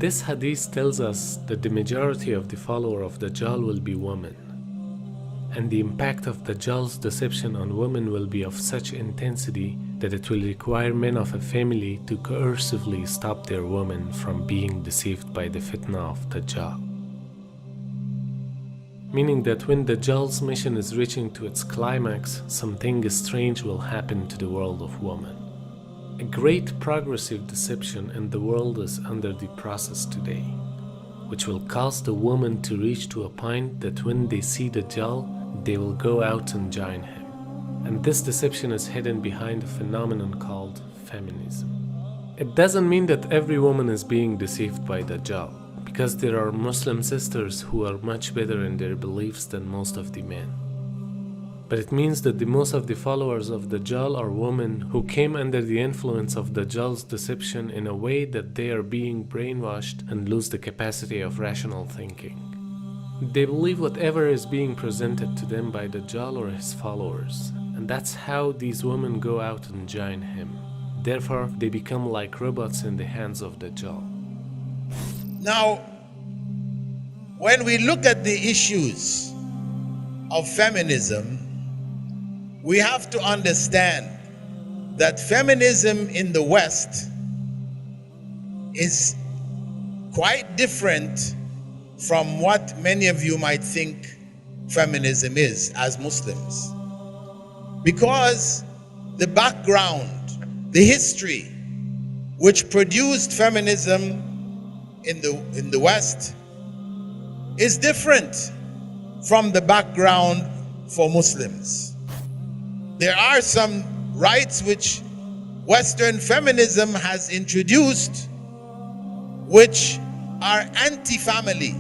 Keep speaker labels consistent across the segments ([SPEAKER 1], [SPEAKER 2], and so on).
[SPEAKER 1] This hadith tells us that the majority of the follower of Dajjal will be women, and the impact of Dajjal's deception on women will be of such intensity that it will require men of a family to coercively stop their women from being deceived by the fitna of Dajjal. Meaning that when Dajjal's mission is reaching to its climax, something strange will happen to the world of women. A great progressive deception in the world is under the process today, which will cause the woman to reach to a point that when they see Dajjal, they will go out and join him. And this deception is hidden behind a phenomenon called feminism. It doesn't mean that every woman is being deceived by Dajjal, because there are Muslim sisters who are much better in their beliefs than most of the men. But it means that the most of the followers of Dajjal are women who came under the influence of Dajjal's deception in a way that they are being brainwashed and lose the capacity of rational thinking. They believe whatever is being presented to them by Dajjal or his followers, and that's how these women go out and join him. Therefore, they become like robots in the hands of Dajjal.
[SPEAKER 2] Now, when we look at the issues of feminism, we have to understand that feminism in the West is quite different from what many of you might think feminism is as Muslims. Because the background, the history which produced feminism in the West is different from the background for Muslims. There are some rights which Western feminism has introduced which are anti-family,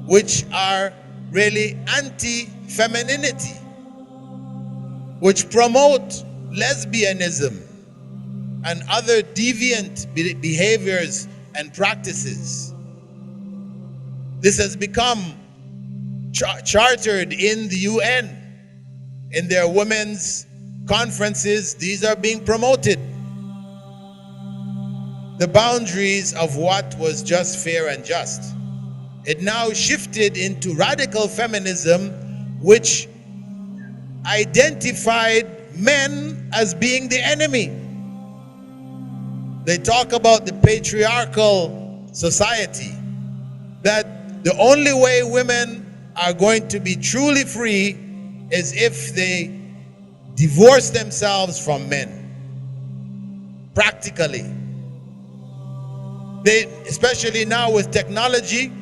[SPEAKER 2] which are really anti-femininity, which promote lesbianism and other deviant behaviors and practices. This has become chartered in the UN. In their women's conferences, these are being promoted. The boundaries of what was just fair and just. It now shifted into radical feminism, which identified men as being the enemy. They talk about the patriarchal society, that the only way women are going to be truly free is if they divorce themselves from men. Practically. Especially now with technology,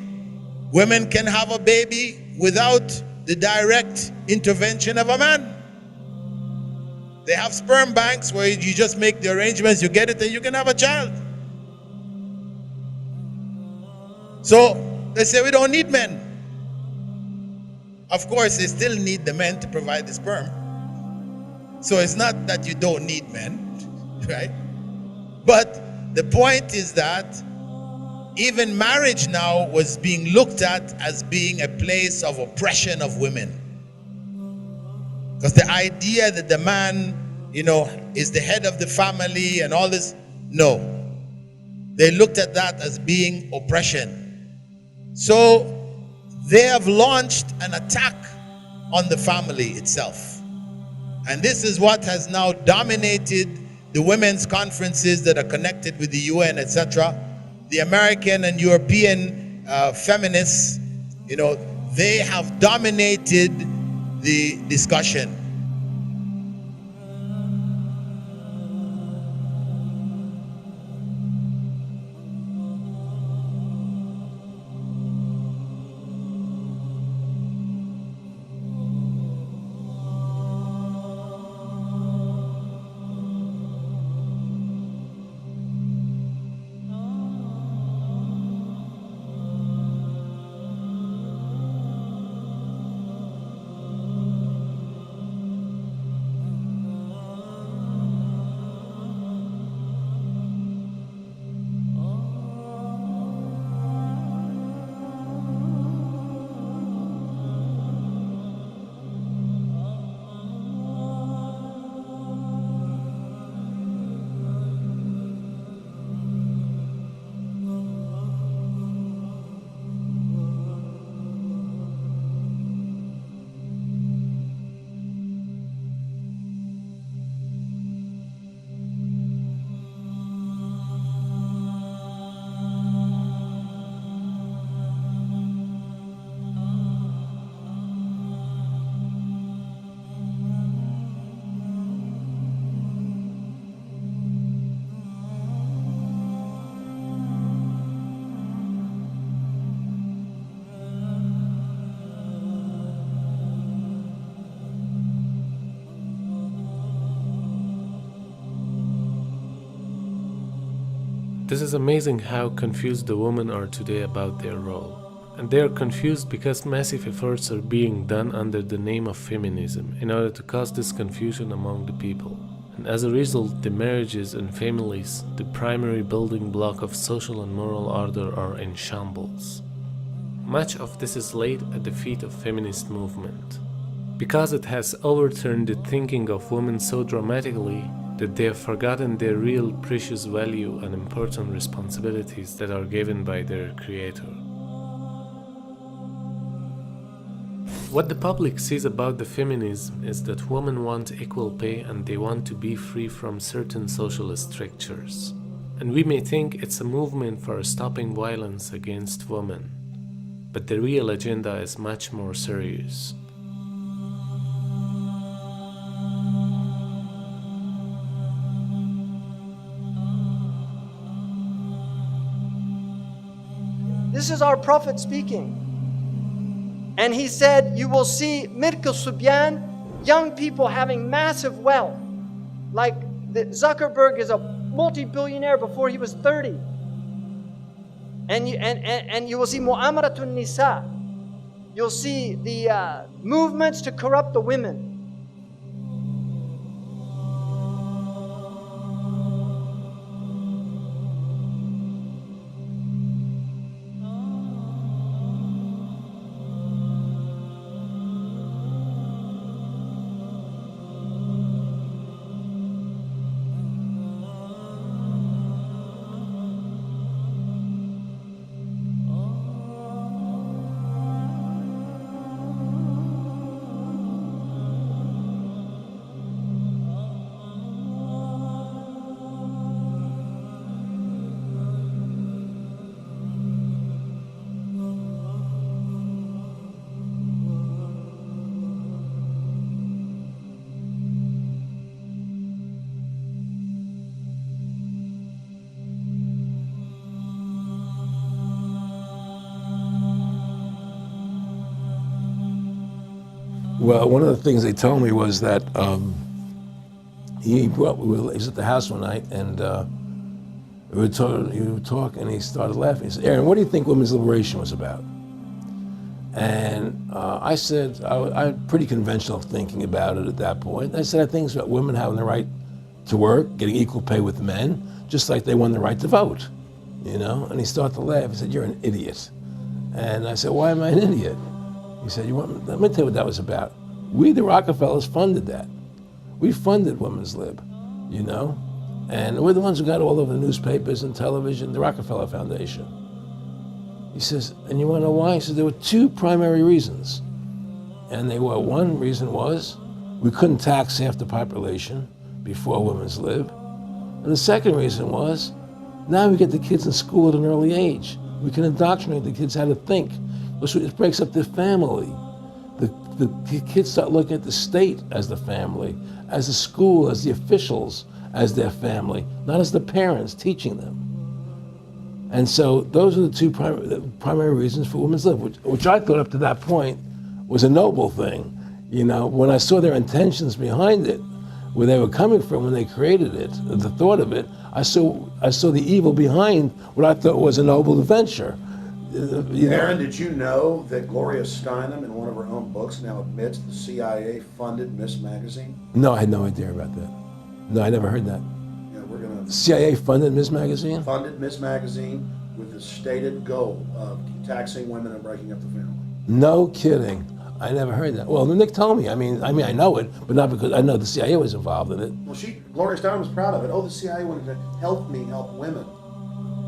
[SPEAKER 2] women can have a baby without the direct intervention of a man. They have sperm banks where you just make the arrangements, you get it, and you can have a child. So they say we don't need men. Of course, they still need the men to provide the sperm. So it's not that you don't need men, right? But the point is that even marriage now was being looked at as being a place of oppression of women. Because the idea that the man, is the head of the family and all this, no. They looked at that as being oppression. So they have launched an attack on the family itself. And this is what has now dominated the women's conferences that are connected with the UN, etc. The American and European feminists, they have dominated the discussion.
[SPEAKER 1] This is amazing how confused the women are today about their role. And they are confused because massive efforts are being done under the name of feminism in order to cause this confusion among the people. And as a result, the marriages and families, the primary building block of social and moral order, are in shambles. Much of this is laid at the feet of feminist movement, because it has overturned the thinking of women so dramatically that they have forgotten their real precious value and important responsibilities that are given by their creator. What the public sees about the feminism is that women want equal pay and they want to be free from certain social strictures. And we may think it's a movement for stopping violence against women, but the real agenda is much more serious.
[SPEAKER 3] This is our Prophet speaking. And he said, you will see Mirka Subyan, young people having massive wealth. Like Zuckerberg is a multi-billionaire before he was 30. And you will see Mu'amaratun Nisa. You'll see the movements to corrupt the women.
[SPEAKER 4] Well, one of the things they told me was that he was at the house one night and we were talking and he started laughing. He said, Aaron, what do you think women's liberation was about? And I said, I had pretty conventional thinking about it at that point. I said, I think it's about women having the right to work, getting equal pay with men, just like they won the right to vote, you know? And he started to laugh. He said, you're an idiot. And I said, why am I an idiot? He said, let me tell you what that was about. We, the Rockefellers, funded that. We funded Women's Lib, you know? And we're the ones who got all over the newspapers and television, the Rockefeller Foundation. He says, and you want to know why? He says, there were two primary reasons. And they were, one reason was we couldn't tax half the population before Women's Lib. And the second reason was, now we get the kids in school at an early age. We can indoctrinate the kids how to think. It breaks up their family. The kids start looking at the state as the family, as the school, as the officials, as their family, not as the parents teaching them. And so those are the two primary reasons for Women's Lib, which I thought up to that point was a noble thing. You know, when I saw their intentions behind it, where they were coming from when they created it, the thought of it, I saw the evil behind what I thought was a noble venture.
[SPEAKER 5] Aaron, did you know that Gloria Steinem, in one of her own books, now admits the CIA funded Miss Magazine?
[SPEAKER 4] No, I had no idea about that. No, I never heard that.
[SPEAKER 5] Yeah, we're gonna
[SPEAKER 4] CIA funded Miss Magazine?
[SPEAKER 5] Funded Miss Magazine with the stated goal of taxing women and breaking up the family.
[SPEAKER 4] No kidding. I never heard that. Well, Nick told me. I mean, I know it, but not because I know the CIA was involved in it.
[SPEAKER 5] Well, Gloria Steinem was proud of it. Oh, the CIA wanted to help me help women.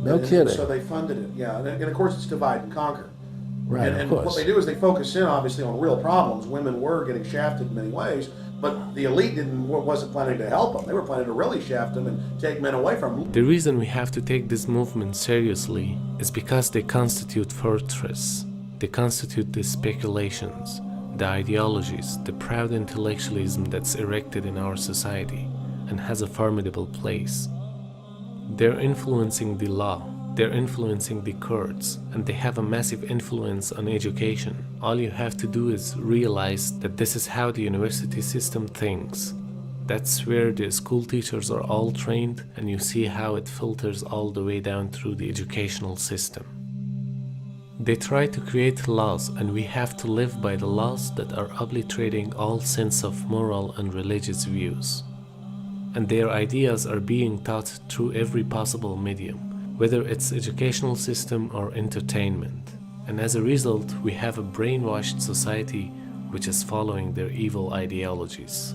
[SPEAKER 4] No kidding.
[SPEAKER 5] So they funded it, yeah. And of course, it's divide and conquer.
[SPEAKER 4] Right,
[SPEAKER 5] and
[SPEAKER 4] of course.
[SPEAKER 5] What they do is they focus in, obviously, on real problems. Women were getting shafted in many ways, but the elite wasn't planning to help them. They were planning to really shaft them and take men away from them.
[SPEAKER 1] The reason we have to take this movement seriously is because they constitute fortress. They constitute the speculations, the ideologies, the proud intellectualism that's erected in our society and has a formidable place. They're influencing the law, they're influencing the courts, and they have a massive influence on education. All you have to do is realize that this is how the university system thinks. That's where the school teachers are all trained, and you see how it filters all the way down through the educational system. They try to create laws, and we have to live by the laws that are obliterating all sense of moral and religious views. And their ideas are being taught through every possible medium, whether it's educational system or entertainment. And as a result, we have a brainwashed society which is following their evil ideologies.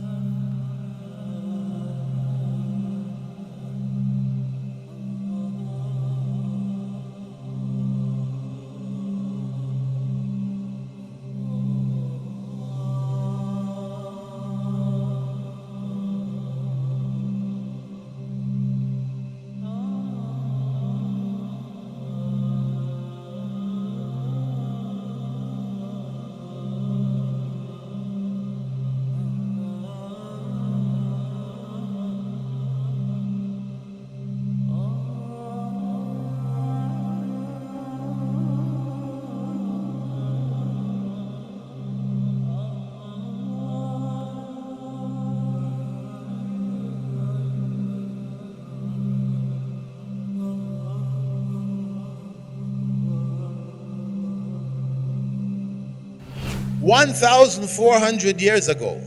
[SPEAKER 2] $1,400 years ago,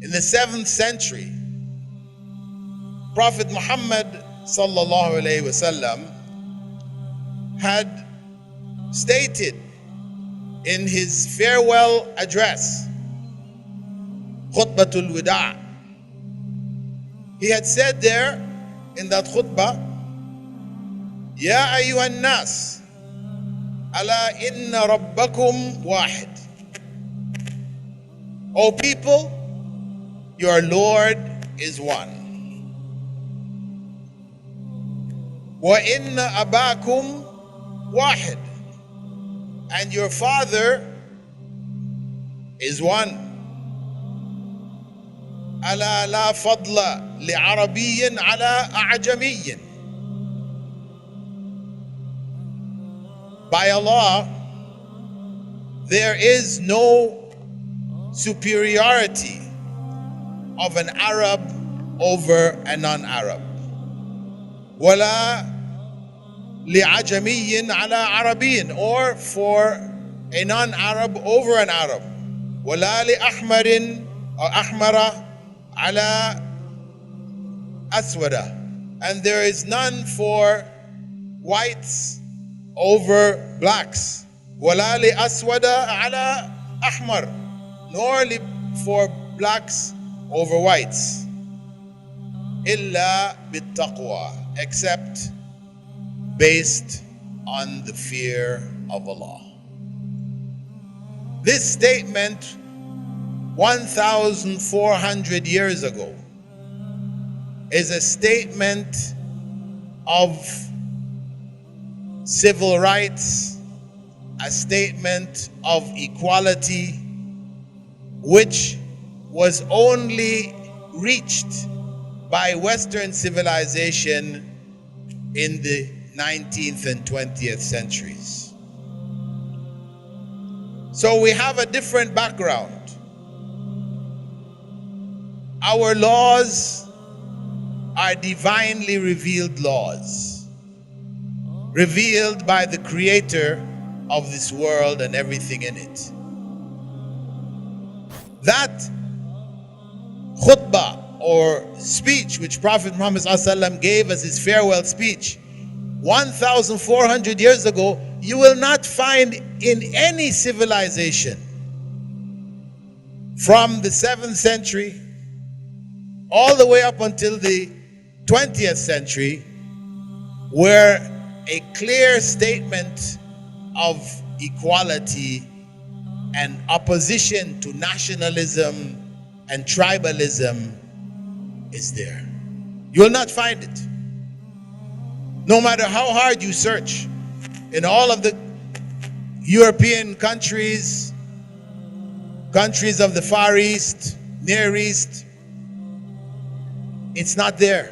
[SPEAKER 2] in the 7th century, Prophet Muhammad sallallahu alaihi wasallam had stated in his farewell address, Khutbatul Wida', he had said there in that khutbah, Ya ayyuhan nas, ala inna rabbakum wahid. O people, your Lord is one. Wa inna abakum wahid. And your father is one. Ala la fadla li arabiyyin ala a'jamiyyin. By Allah, there is no superiority of an Arab over a non-Arab. Wala li'ajamiyyin ala arabiyyin, or for a non-Arab over an Arab. Wala li'ahmarin or ahmara ala aswada, and there is none for whites over blacks. Wala li aswada ala ahmar, nor for blacks over whites. Illa bittaqwa, except based on the fear of Allah. This statement 1,400 years ago is a statement of civil rights, a statement of equality, which was only reached by Western civilization in the 19th and 20th centuries. So we have a different background. Our laws are divinely revealed laws, revealed by the creator of this world and everything in it. That khutbah or speech which Prophet Muhammad ﷺ gave as his farewell speech 1,400 years ago, you will not find in any civilization from the 7th century all the way up until the 20th century where a clear statement of equality and opposition to nationalism and tribalism is there. You will not find it. No matter how hard you search in all of the European countries, countries of the Far East, Near East, it's not there.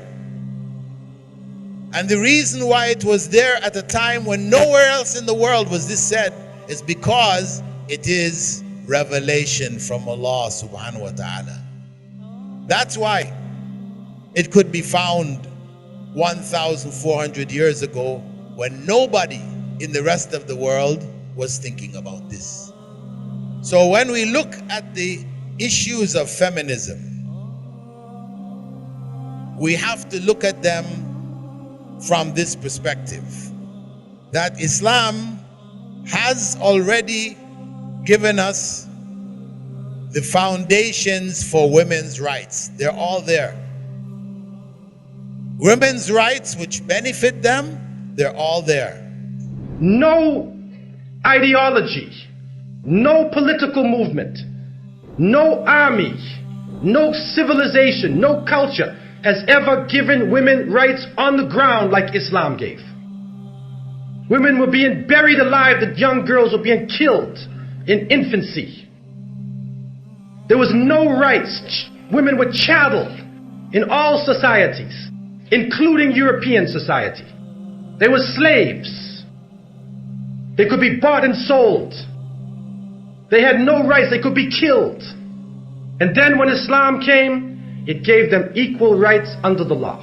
[SPEAKER 2] And the reason why it was there at a time when nowhere else in the world was this said is because it is revelation from Allah subhanahu wa ta'ala. That's why it could be found 1,400 years ago when nobody in the rest of the world was thinking about this. So when we look at the issues of feminism, we have to look at them from this perspective, that Islam has already given us the foundations for women's rights. They're all there. Women's rights which benefit them, they're all there.
[SPEAKER 6] No ideology, no political movement, no army, no civilization, no culture has ever given women rights on the ground like Islam gave. Women were being buried alive, the young girls were being killed in infancy. There was no rights. Women were chattel in all societies, including European society. They were slaves. They could be bought and sold. They had no rights. They could be killed. And then when Islam came, it gave them equal rights under the law.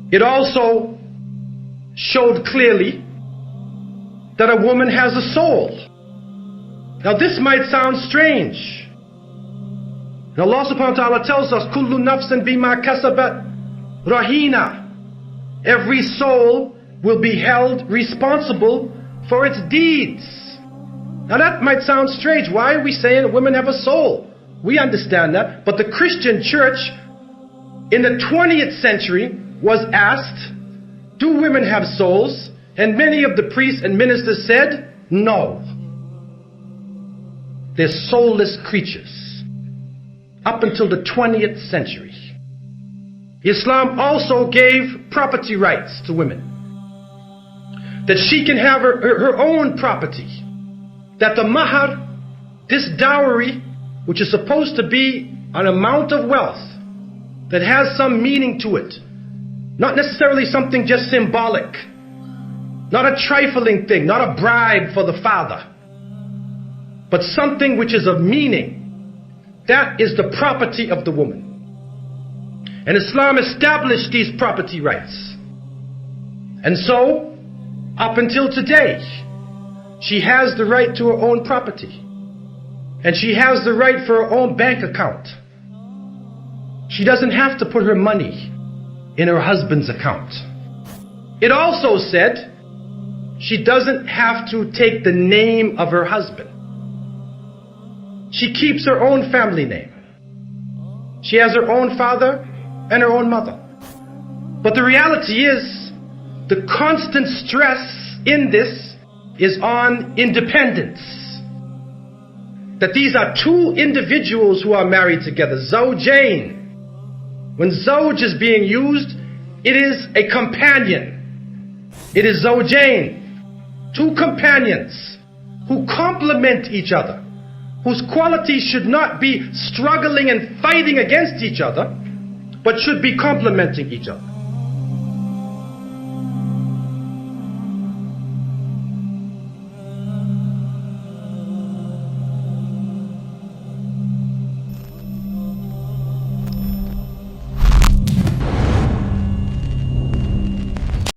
[SPEAKER 6] It also showed clearly that a woman has a soul. Now this might sound strange. And Allah subhanahu wa ta'ala tells us, Kullu nafsin bima kasabat rahina. Every soul will be held responsible for its deeds. Now that might sound strange. Why are we saying women have a soul? We understand that. But the Christian church in the 20th century was asked, do women have souls? And many of the priests and ministers said, no. They're soulless creatures. Up until the 20th century. Islam also gave property rights to women. That she can have her own property. That the mahar, this dowry, which is supposed to be an amount of wealth that has some meaning to it, not necessarily something just symbolic, not a trifling thing, not a bribe for the father, but something which is of meaning. That is the property of the woman. And Islam established these property rights. And so, up until today, she has the right to her own property. And she has the right for her own bank account. She doesn't have to put her money in her husband's account. It also said she doesn't have to take the name of her husband. She keeps her own family name. She has her own father and her own mother. But the reality is, the constant stress in this is on independence. That these are two individuals who are married together, zawjain. When zawj is being used, it is a companion. It is zawjain, two companions who complement each other, whose qualities should not be struggling and fighting against each other, but should be complementing each other.